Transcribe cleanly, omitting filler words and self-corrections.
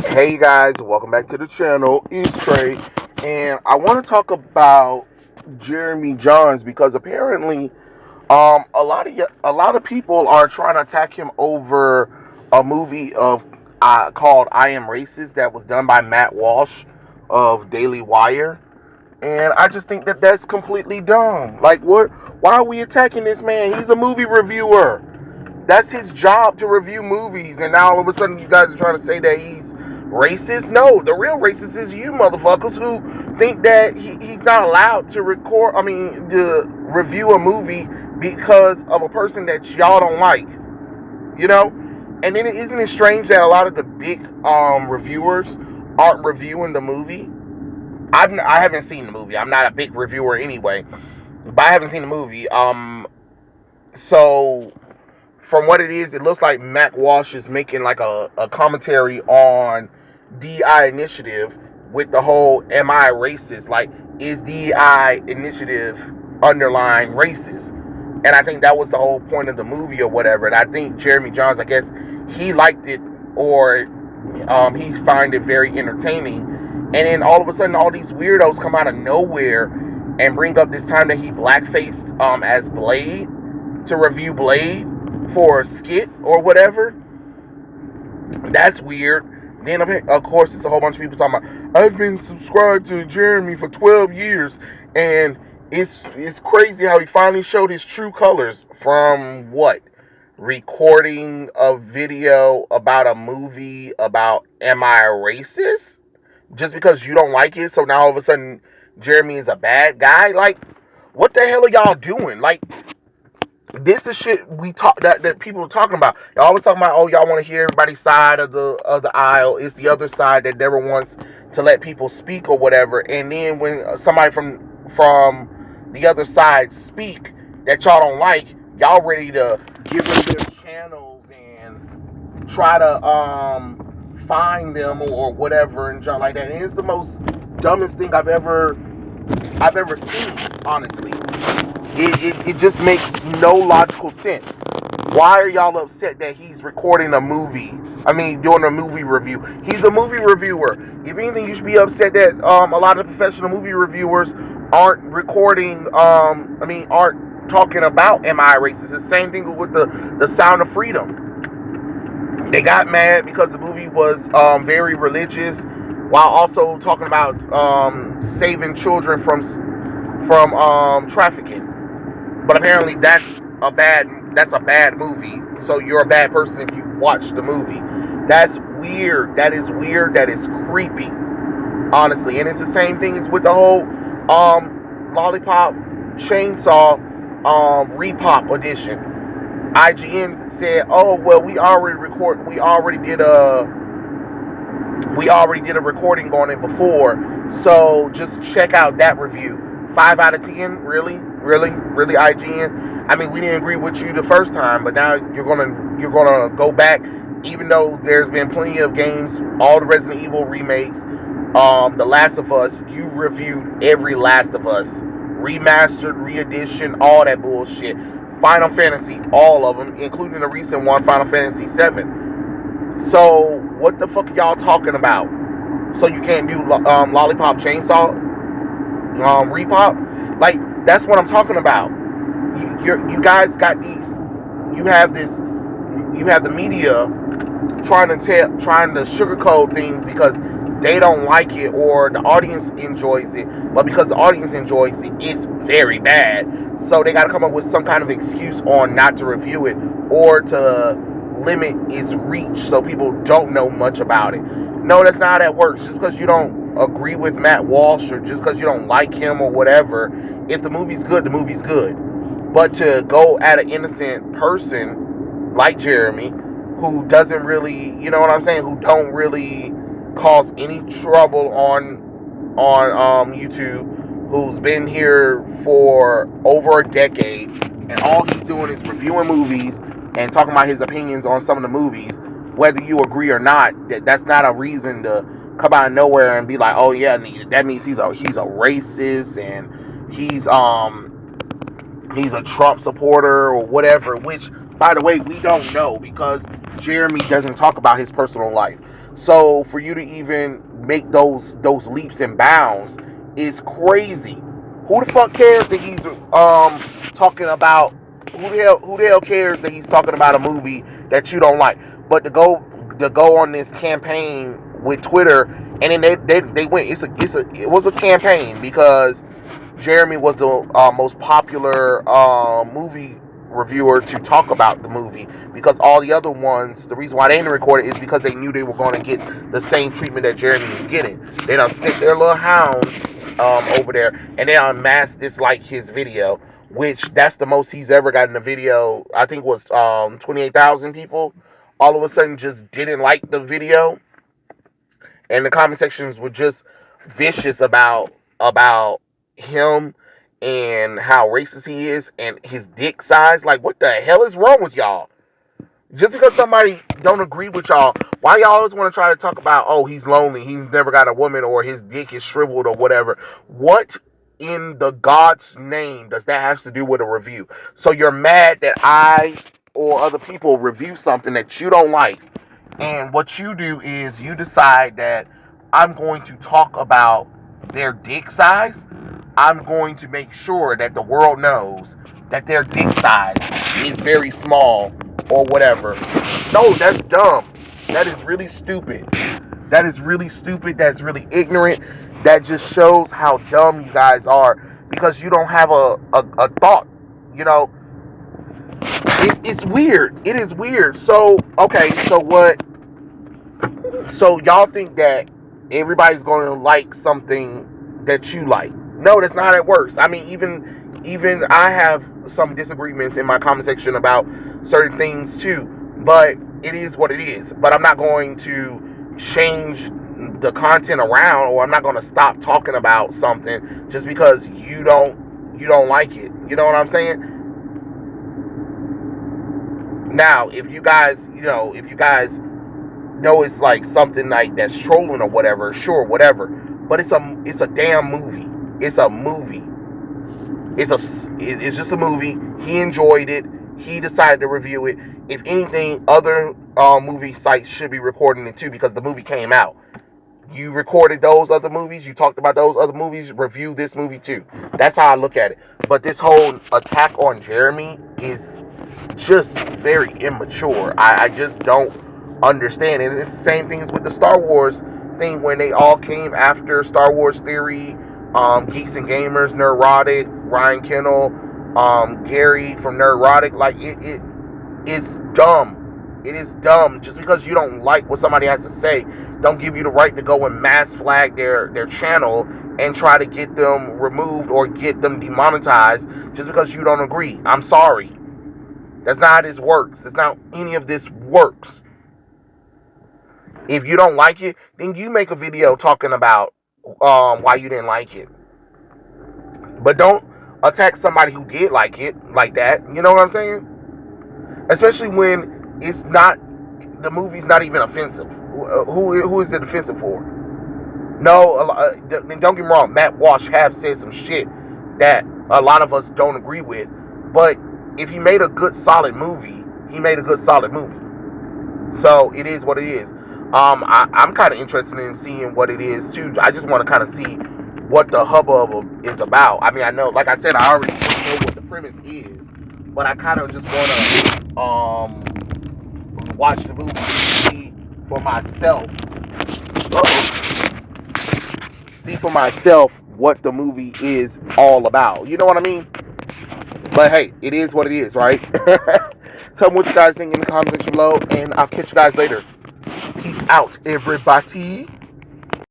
Hey guys, welcome back to the channel. It's Trey, and I want to talk about Jeremy Jahns because apparently, a lot of people are trying to attack him over a movie called "I Am Racist" that was done by Matt Walsh of Daily Wire, and I just think that that's completely dumb. Like, what? Why are we attacking this man? He's a movie reviewer. That's his job to review movies, and now all of a sudden you guys are trying to say that he's racist. No, the real racist is you motherfuckers who think that he's not allowed to to review a movie because of a person that y'all don't like, you know. And then isn't it strange that a lot of the big reviewers aren't reviewing the movie? I haven't seen the movie. I'm not a big reviewer anyway, but I haven't seen the movie. So from what it is, it looks like Matt Walsh is making like a commentary on DI initiative with the whole "Am I racist?" Like, is DI initiative underlying racist? And I think that was the whole point of the movie or whatever. And I think Jeremy Jahns, I guess, he liked it, or he find it very entertaining. And then all of a sudden, all these weirdos come out of nowhere and bring up this time that he blackfaced as Blade to review Blade for a skit or whatever. That's weird. Then, of course, it's a whole bunch of people talking about, I've been subscribed to Jeremy for 12 years, and it's crazy how he finally showed his true colors from what? Recording a video about a movie about "Am I racist?" Just because you don't like it, so now all of a sudden Jeremy is a bad guy? Like, what the hell are y'all doing? Like, this is shit that people are talking about. Y'all always talking about, oh, y'all want to hear everybody's side of the aisle. It's the other side that never wants to let people speak or whatever. And then when somebody from the other side speak that y'all don't like, y'all ready to give them their channels and try to find them or whatever and junk like that. And it's the most dumbest thing I've ever seen, honestly. It just makes no logical sense. Why are y'all upset that he's recording a movie? Doing a movie review. He's a movie reviewer. If anything, you should be upset that a lot of professional movie reviewers aren't recording, aren't talking about "Am I Racist?" The same thing with the Sound of Freedom. They got mad because the movie was very religious, while also talking about saving children from trafficking. But apparently that's a bad movie. So you're a bad person if you watch the movie. That's weird. That is weird. That is creepy. Honestly. And it's the same thing as with the whole Lollipop Chainsaw Repop edition. IGN said, "Oh, well, we already did a recording on it before, so just check out that review." 5 out of 10, really, IGN. We didn't agree with you the first time, but now you're gonna go back, even though there's been plenty of games, all the Resident Evil remakes, The Last of Us. You reviewed every Last of Us, remastered, re-edition, all that bullshit. Final Fantasy, all of them, including the recent one, Final Fantasy 7. So what the fuck are y'all talking about? So you can't do Lollipop Chainsaw Repop? Like, that's what I'm talking about. You guys got these. You have the media trying to sugarcoat things because they don't like it or the audience enjoys it. But because the audience enjoys it, it's very bad. So they got to come up with some kind of excuse on not to review it or to limit its reach so people don't know much about it. No, that's not how that works. Just because you don't agree with Matt Walsh or just because you don't like him or whatever, if the movie's good, the movie's good. But to go at an innocent person like Jeremy, who doesn't really, you know what I'm saying, who don't really cause any trouble on YouTube, who's been here for over a decade, and all he's doing is reviewing movies and talking about his opinions on some of the movies, whether you agree or not, that's not a reason to come out of nowhere and be like, oh yeah, that means he's a racist and he's a Trump supporter or whatever, which, by the way, we don't know because Jeremy doesn't talk about his personal life. So for you to even make those leaps and bounds is crazy. Who the fuck cares that he's talking about? Who the hell cares that he's talking about a movie that you don't like? But to go on this campaign with Twitter, and then they went. It was a campaign because Jeremy was the most popular movie reviewer to talk about the movie, because all the other ones, the reason why they didn't record it is because they knew they were going to get the same treatment that Jeremy is getting. They done sent their little hounds over there, and they unmasked this like his video, which that's the most he's ever gotten a video. I think was 28,000 people all of a sudden just didn't like the video, and the comment sections were just vicious about him and how racist he is and his dick size. Like, what the hell is wrong with y'all? Just because somebody don't agree with y'all, why y'all always want to try to talk about, oh, he's lonely, he's never got a woman, or his dick is shriveled, or whatever? What in the God's name does that have to do with a review? So you're mad that I or other people review something that you don't like, and what you do is you decide that I'm going to talk about their dick size. I'm going to make sure that the world knows that their dick size is very small or whatever. No, that's dumb. That is really stupid. That is really stupid. That's really ignorant. That just shows how dumb you guys are, because you don't have a thought. You know, it's weird. It is weird. So, okay, so what? So y'all think that everybody's going to like something that you like? No, that's not how it works. I mean, even I have some disagreements in my comment section about certain things too, but it is what it is. But I'm not going to change the content around, or I'm not going to stop talking about something just because you don't like it. You know what I'm saying? Now, if you guys know it's like something like that's trolling or whatever, sure, whatever. But it's a damn movie. It's a movie. It's just a movie. He enjoyed it. He decided to review it. If anything, other movie sites should be recording it too, because the movie came out. You recorded those other movies. You talked about those other movies. Review this movie too. That's how I look at it. But this whole attack on Jeremy is just very immature. I just don't understand. And it's the same thing as with the Star Wars thing, when they all came after Star Wars Theory, Geeks and Gamers, Nerdrotic, Ryan Kennel, Gary from Nerdrotic. Like, it's dumb. It is dumb. Just because you don't like what somebody has to say, don't give you the right to go and mass flag their channel and try to get them removed or get them demonetized just because you don't agree. I'm sorry. That's not how this works. That's not how any of this works. If you don't like it, then you make a video talking about why you didn't like it. But don't attack somebody who did like it like that. You know what I'm saying? Especially when it's not, the movie's not even offensive. Who is it offensive for? No, don't get me wrong. Matt Walsh have said some shit that a lot of us don't agree with. But if he made a good solid movie, he made a good solid movie. So it is what it is. I'm kind of interested in seeing what it is too. I just want to kind of see what the hubbub is about. I mean, I know, like I said, I already know what the premise is, but I kind of just want to watch the movie and see for myself. See for myself what the movie is all about. You know what I mean? But hey, it is what it is, right? Tell me what you guys think in the comment section below, and I'll catch you guys later. Peace out, everybody.